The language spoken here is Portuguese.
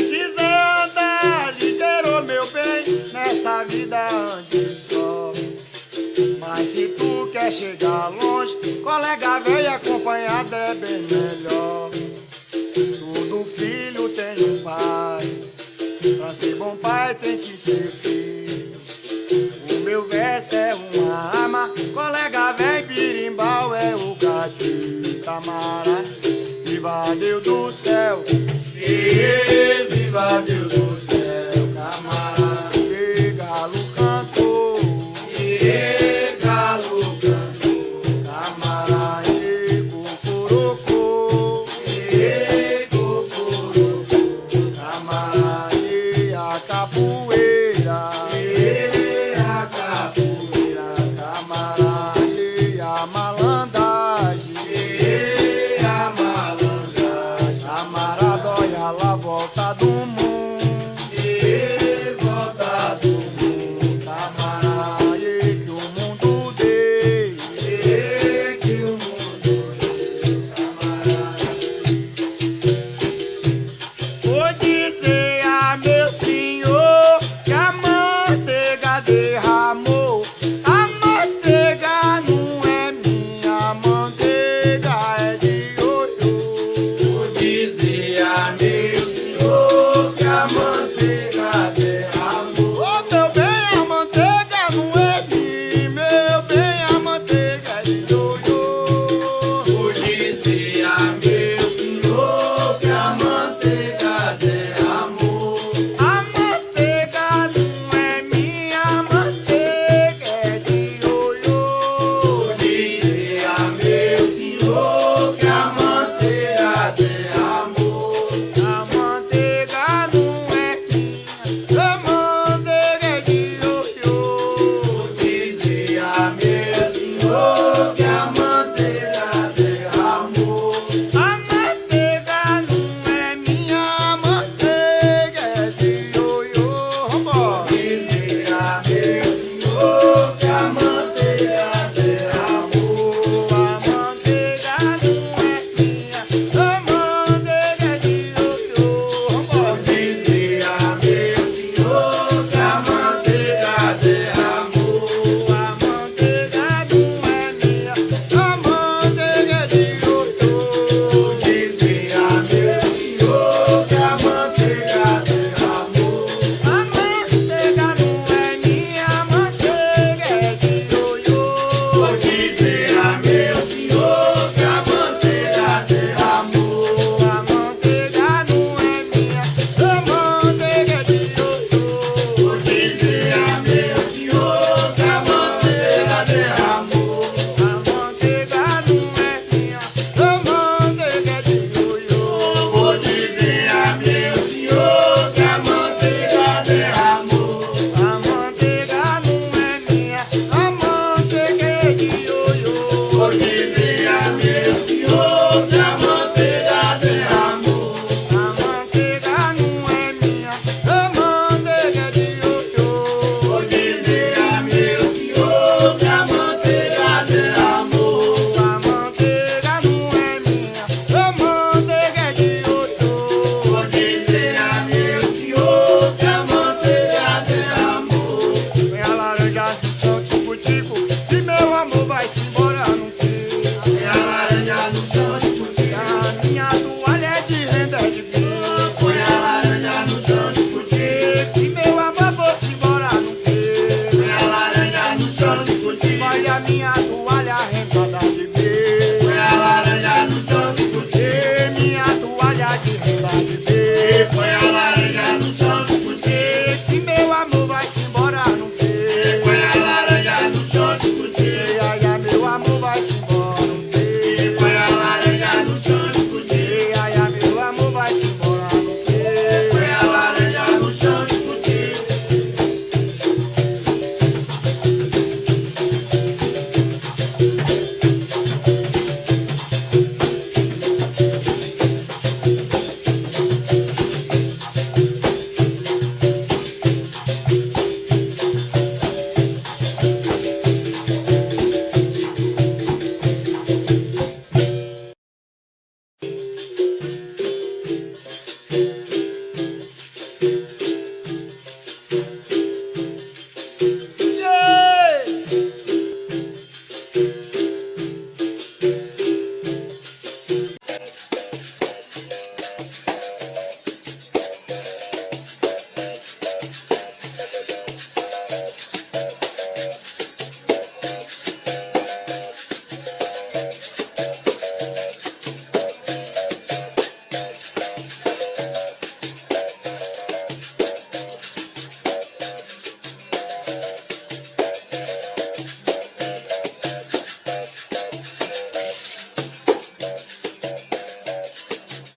quiser andar ligeiro, meu bem, nessa vida ande só. Mas se tu quer chegar longe, colega velho acompanhado é bem melhor. Todo filho tem um pai, pra ser bom pai tem que ser filho. O meu verso é uma arma, colega velho, birimbau é o gatilho. Camarada, viva Deus do céu, viva Deus do céu, camarada, e galo cantou, galo cantou, camarada, e cocorocô, cocorocô, camarada, e a capoeira, camarada, e a malandragem, camarada, olha lá, volta do mundo, volta do mundo, camarada, e que o mundo dê, que o mundo dê, camarada. Vou dizer a meus